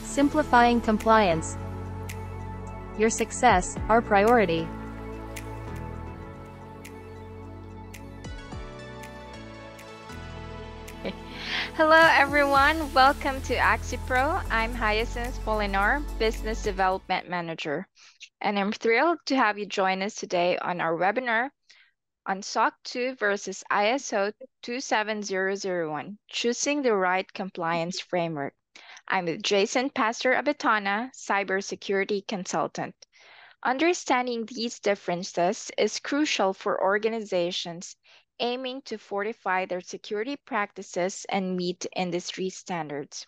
Simplifying compliance. Your success, our priority. Hello everyone, welcome to AxiPro. I'm Hyacinth Polinar, Business Development Manager, and I'm thrilled to have you join us today on our webinar on SOC 2 versus ISO 27001, Choosing the Right Compliance Framework. I'm with Jason Pastor Abetana, Cybersecurity Consultant. Understanding these differences is crucial for organizations aiming to fortify their security practices and meet industry standards.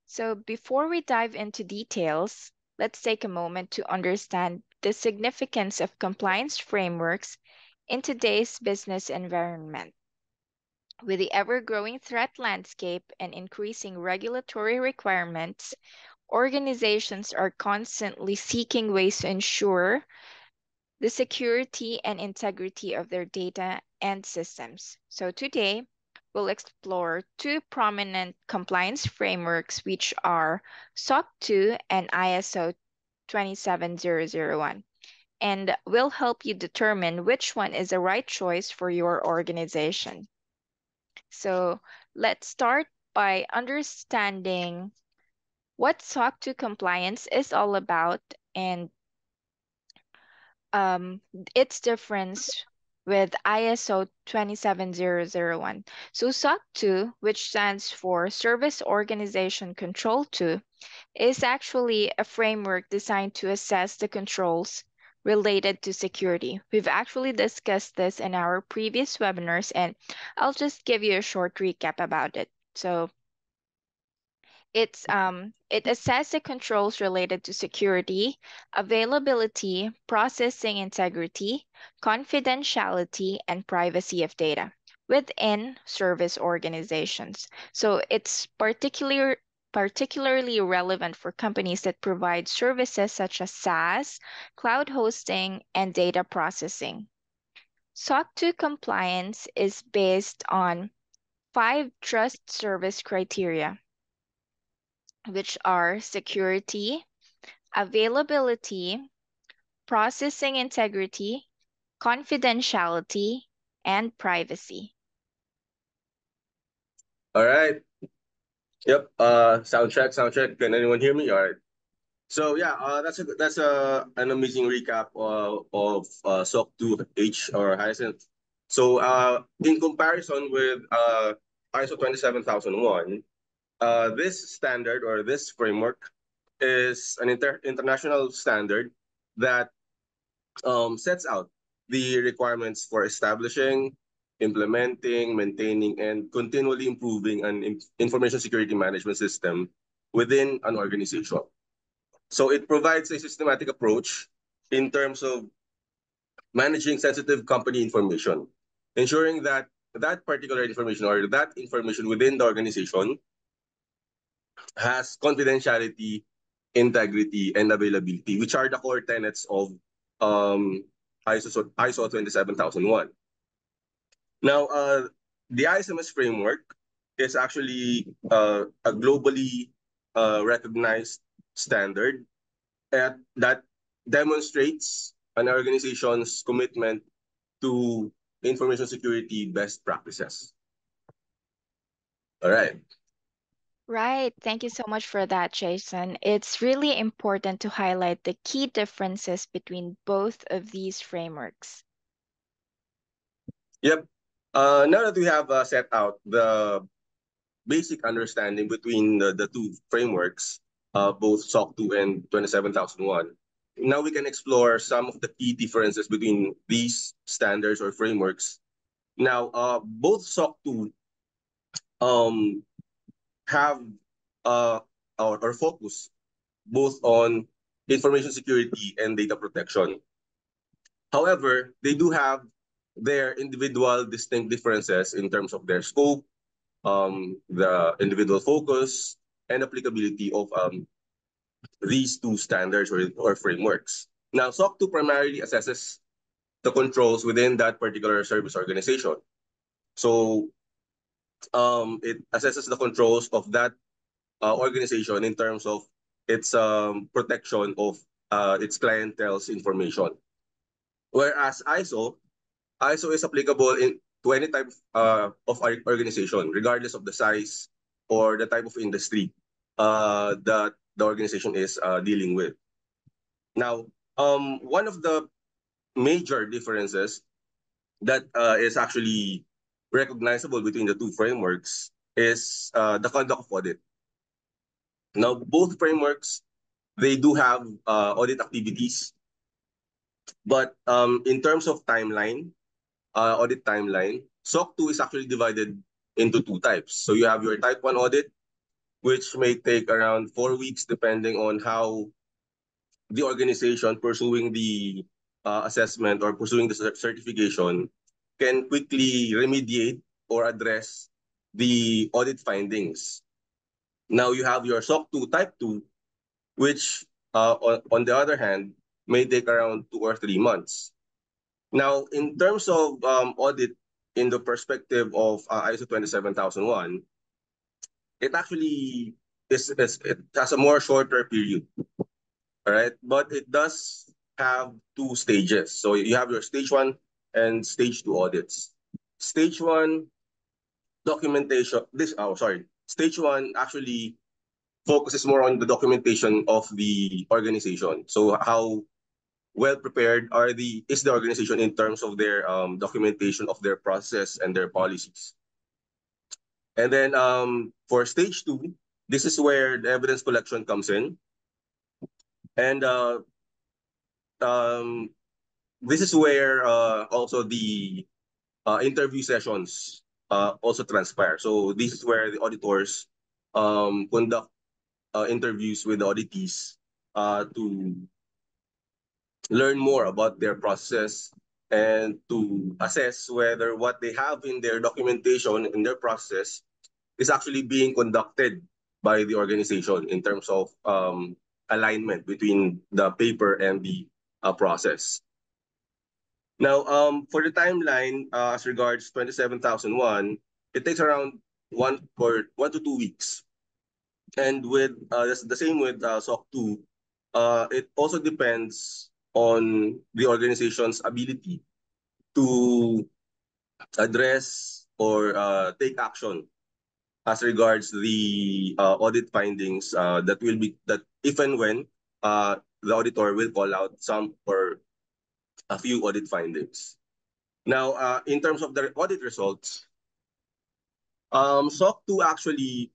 So before we dive into details, let's take a moment to understand the significance of compliance frameworks in today's business environment. With the ever-growing threat landscape and increasing regulatory requirements, organizations are constantly seeking ways to ensure the security and integrity of their data and systems. So today, we'll explore two prominent compliance frameworks, which are SOC 2 and ISO 27001, and we'll help you determine which one is the right choice for your organization. So let's start by understanding what SOC 2 compliance is all about and its difference with ISO 27001. So SOC 2, which stands for Service Organization Control 2, is actually a framework designed to assess the controls related to security. We've actually discussed this in our previous webinars, and I'll just give you a short recap about it. So it assesses the controls related to security, availability, processing integrity, confidentiality, and privacy of data within service organizations. So it's particularly relevant for companies that provide services such as SaaS, cloud hosting, and data processing. SOC 2 compliance is based on 5 trust service criteria, which are security, availability, processing integrity, confidentiality, and privacy. All right. Yep. Sound check. Can anyone hear me? All right. So yeah, that's an amazing recap of SOC 2H or Hyacinth. So in comparison with ISO 27001, this standard or this framework is an international standard that sets out the requirements for establishing, implementing, maintaining, and continually improving an information security management system within an organization. So it provides a systematic approach in terms of managing sensitive company information, ensuring that that particular information or that information within the organization has confidentiality, integrity, and availability, which are the core tenets of ISO 27001. Now, the ISMS framework is actually a globally recognized standard that demonstrates an organization's commitment to information security best practices. All right. Right. Thank you so much for that, Jason. It's really important to highlight the key differences between both of these frameworks. Yep. Now that we have set out the basic understanding between the two frameworks, both SOC 2 and 27001, now we can explore some of the key differences between these standards or frameworks. Now, both SOC 2 have or focus both on information security and data protection. However, they do have their individual distinct differences in terms of their scope, the individual focus, and applicability of these two standards or frameworks. Now, SOC 2 primarily assesses the controls within that particular service organization. So it assesses the controls of that organization in terms of its protection of its clientele's information. Whereas ISO is applicable to any type of organization, regardless of the size or the type of industry that the organization is dealing with. Now, one of the major differences that is actually recognizable between the two frameworks is the conduct of audit. Now, both frameworks, they do have audit activities, but in terms of timeline, audit timeline, SOC 2 is actually divided into two types. So you have your type 1 audit, which may take around 4 weeks depending on how the organization pursuing the assessment or pursuing the certification can quickly remediate or address the audit findings. Now you have your SOC 2 type 2, which on the other hand, may take around 2 or 3 months. Now, in terms of audit in the perspective of ISO 27001, it actually it has a more shorter period, all right? But it does have two stages. So you have your stage 1 and stage 2 audits. Stage 1 documentation, stage 1 actually focuses more on the documentation of the organization. So how well prepared is the organization in terms of their documentation of their process and their policies. And then for stage 2, this is where the evidence collection comes in. And this is where also the interview sessions also transpire. So this is where the auditors conduct interviews with the auditees to learn more about their process and to assess whether what they have in their documentation, in their process, is actually being conducted by the organization in terms of alignment between the paper and the process. Now, for the timeline, as regards 27001, it takes around 1 to 2 weeks. And with the same with SOC 2, it also depends on the organization's ability to address or take action as regards the audit findings that if and when the auditor will call out some or a few audit findings. Now, in terms of the audit results, SOC 2 actually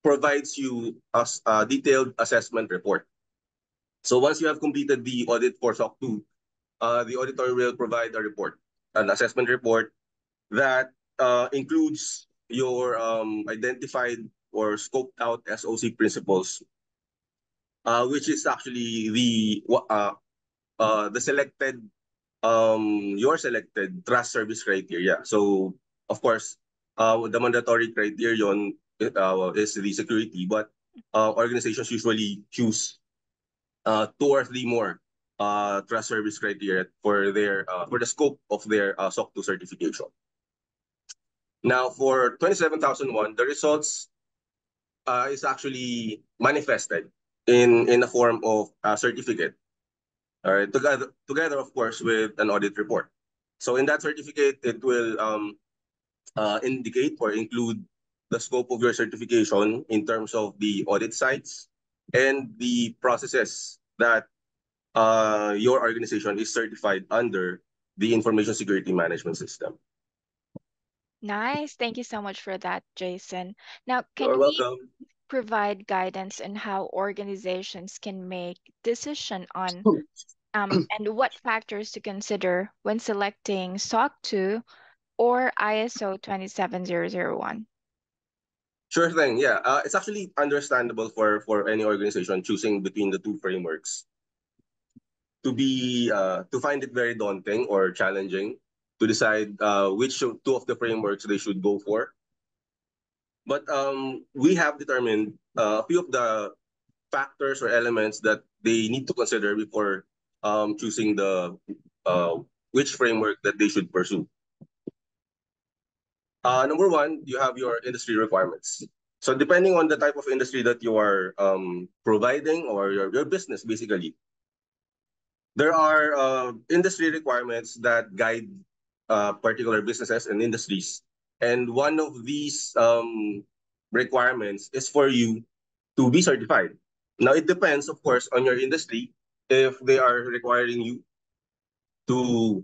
provides you a detailed assessment report. So once you have completed the audit for SOC 2, the auditor will provide a report, an assessment report that includes your identified or scoped out SOC principles, which is actually the selected your selected trust service criteria. So of course, the mandatory criterion is the security, but organizations usually choose 2 or 3 more trust service criteria for the scope of their SOC 2 certification. Now, for 27001, the results is actually manifested in the form of a certificate. All right, together, of course, with an audit report. So in that certificate, it will indicate or include the scope of your certification in terms of the audit sites and the processes that your organization is certified under the Information Security Management System. Nice. Thank you so much for that, Jason. Now, You're can we welcome. provide guidance on how organizations can make decision on and what factors to consider when selecting SOC 2 or ISO 27001? Sure thing. Yeah, it's actually understandable for any organization choosing between the two frameworks to find it very daunting or challenging to decide which two of the frameworks they should go for. But we have determined a few of the factors or elements that they need to consider before choosing which framework that they should pursue. Number one, you have your industry requirements. So depending on the type of industry that you are providing or your business, basically, there are industry requirements that guide particular businesses and industries. And one of these requirements is for you to be certified. Now, it depends, of course, on your industry if they are requiring you to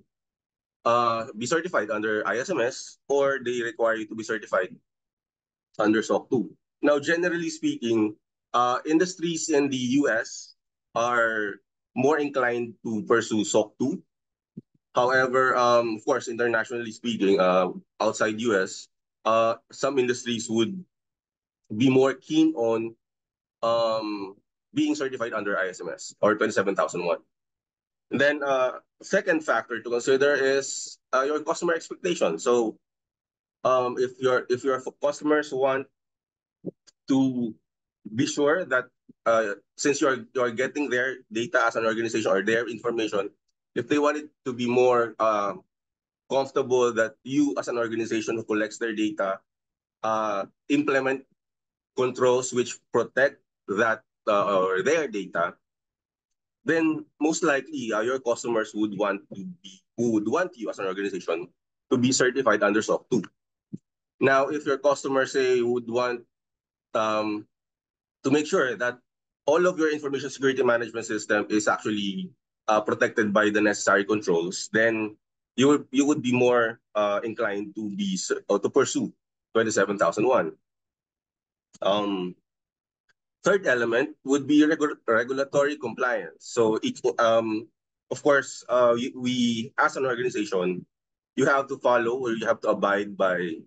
be certified under ISMS or they require you to be certified under SOC 2. Now, generally speaking, industries in the US are more inclined to pursue SOC 2. However, of course, internationally speaking, outside US, some industries would be more keen on being certified under ISMS or 27001. And then, second factor to consider is your customer expectation. So, if your customers want to be sure that since you're getting their data as an organization or their information, if they want it to be more comfortable that you as an organization who collects their data implement controls which protect that or their data, then most likely your customers would want you as an organization to be certified under SOC 2. Now, if your customers say would want to make sure that all of your information security management system is actually protected by the necessary controls, then you would be more inclined to be or to pursue 27001. Third element would be regulatory compliance. So of course, we as an organization, you have to follow or you have to abide by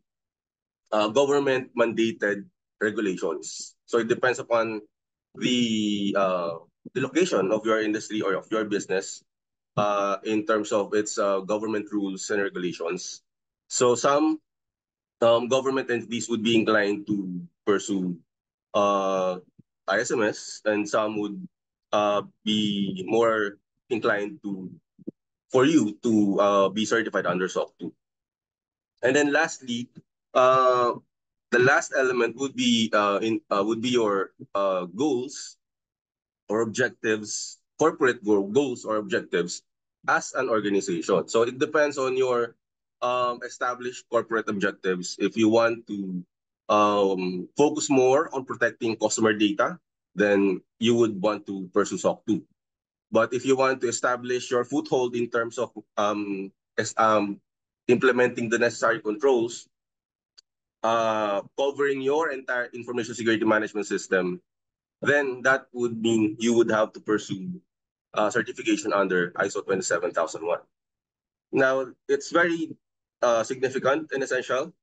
government mandated regulations. So it depends upon the location of your industry or of your business in terms of its government rules and regulations. So some government entities would be inclined to pursue ISMS, and some would be more inclined for you to be certified under SOC 2. And then lastly, the last element would be your goals or objectives, corporate goals or objectives as an organization. So it depends on your established corporate objectives. If you want to focus more on protecting customer data, then you would want to pursue SOC 2. But if you want to establish your foothold in terms of implementing the necessary controls, covering your entire information security management system, then that would mean you would have to pursue certification under ISO 27001. Now, it's very significant and essential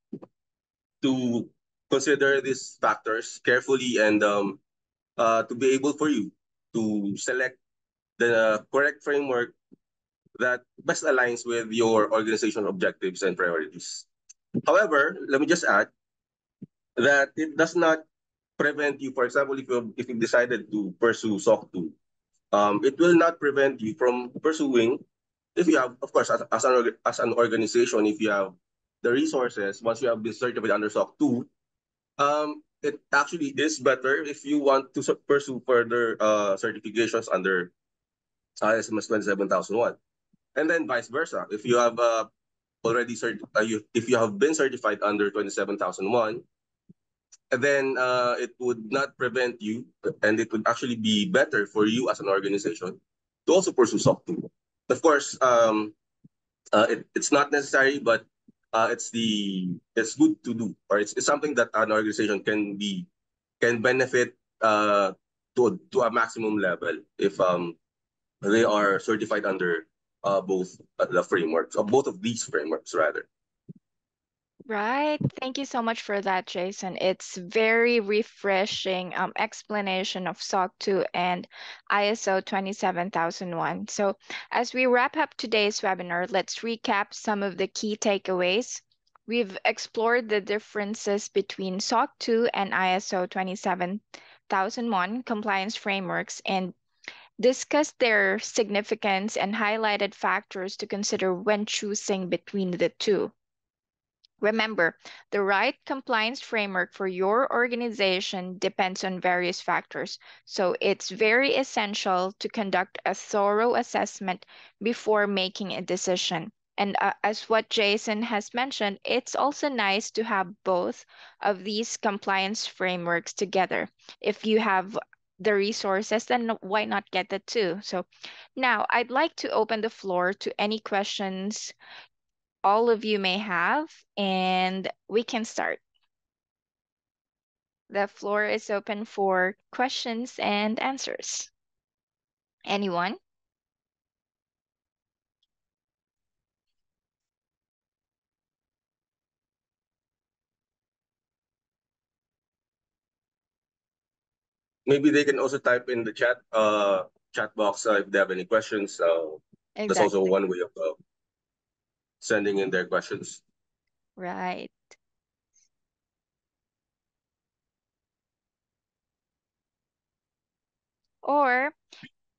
to consider these factors carefully and to be able for you to select the correct framework that best aligns with your organizational objectives and priorities. However, let me just add that it does not prevent you, for example, if you decided to pursue SOC 2, it will not prevent you from pursuing, if you have, of course, as an organization, if you have the resources, once you have been certified under SOC 2, it actually is better if you want to pursue further certifications under ISMS 27001. And then vice versa. If you have if you have been certified under 27001, then it would not prevent you, and it would actually be better for you as an organization to also pursue SOC 2. Of course, it's not necessary, but it's good to do, or it's something that an organization can benefit to a maximum level if they are certified under both the frameworks, or both of these frameworks rather. Right. Thank you so much for that, Jason. It's very refreshing explanation of SOC 2 and ISO 27001. So as we wrap up today's webinar, let's recap some of the key takeaways. We've explored the differences between SOC 2 and ISO 27001 compliance frameworks and discussed their significance and highlighted factors to consider when choosing between the two. Remember, the right compliance framework for your organization depends on various factors, so it's very essential to conduct a thorough assessment before making a decision. And as what Jason has mentioned, it's also nice to have both of these compliance frameworks together. If you have the resources, then why not get the two? So now I'd like to open the floor to any questions all of you may have, and we can start. The floor is open for questions and answers. Anyone? Maybe they can also type in the chat box if they have any questions. That's also Exactly. one way of sending in their questions. Right. Or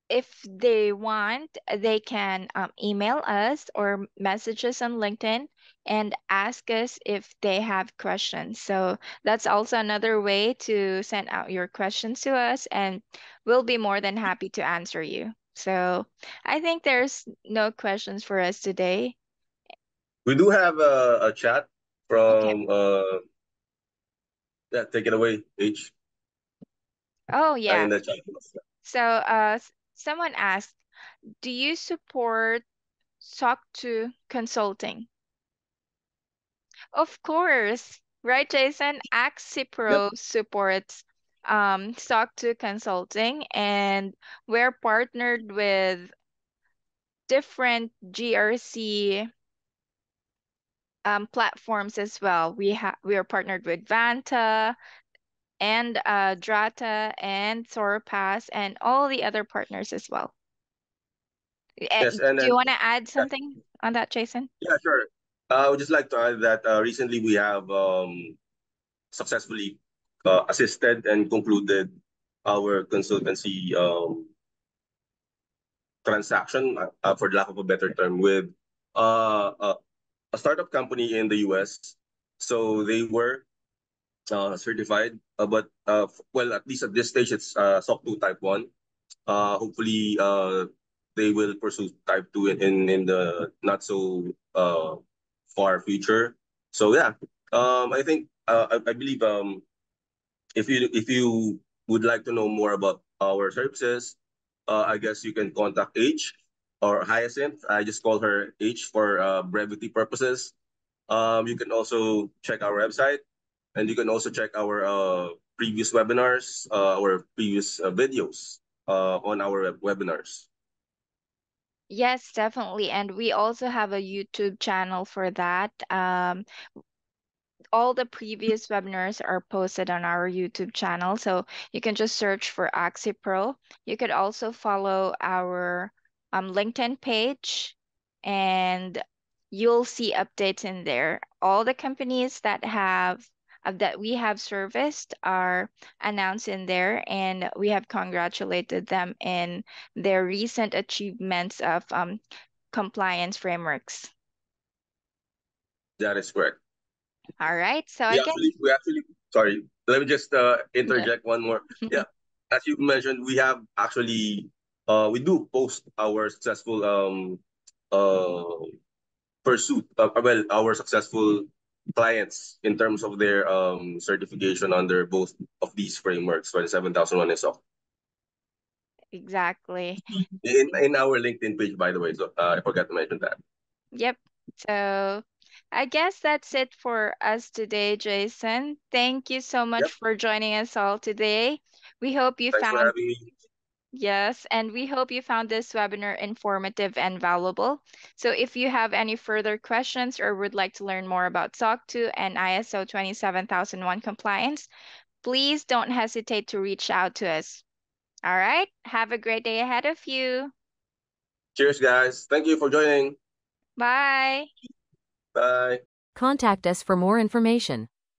if they want, they can email us or message us on LinkedIn and ask us if they have questions. So that's also another way to send out your questions to us, and we'll be more than happy to answer you. So I think there's no questions for us today. We do have a chat Okay. from yeah, take it away, H. Oh, In yeah. the chat. So someone asked, do you support SOC 2 consulting? Of course, right, Jason? Yep. AxiPro supports SOC 2 consulting, and we're partnered with different GRC platforms as well. We are partnered with Vanta and Drata and Thorpass and all the other partners as well. Yes, and Do then you want to add something on that, Jason? yeah, sure. I would just like to add that recently we have successfully assisted and concluded our consultancy transaction, for the lack of a better term, with a startup company in the US. So they were certified, but well, at least at this stage, it's SOC 2 Type 1. Hopefully, they will pursue Type 2 in the not so far future. So yeah, I think I believe if you would like to know more about our services, I guess you can contact H or Hyacinth. I just call her H for brevity purposes. You can also check our website, and you can also check our previous webinars, our previous videos on our webinars. Yes, definitely. And we also have a YouTube channel for that. All the previous webinars are posted on our YouTube channel. So you can just search for AxiPro. You could also follow our LinkedIn page, and you'll see updates in there. All the companies that we have serviced are announced in there, and we have congratulated them in their recent achievements of compliance frameworks. That is correct. All right, so I We guess, actually, sorry, let me just yeah. interject one more. Yeah, as you mentioned, we have actually, we do post our successful uh, pursuit, well, our successful clients in terms of their certification under both of these frameworks, 27001 and SOC. Exactly. In our LinkedIn page, by the way. So I forgot to mention that. Yep. So I guess that's it for us today, Jason. Thank you so much Yep. for joining us all today. We hope you Thanks for found, having me. yes, and we hope you found this webinar informative and valuable. So if you have any further questions or would like to learn more about SOC 2 and ISO 27001 compliance, please don't hesitate to reach out to us. All right. Have a great day ahead of you. Cheers, guys. Thank you for joining. Bye. Bye. Contact us for more information.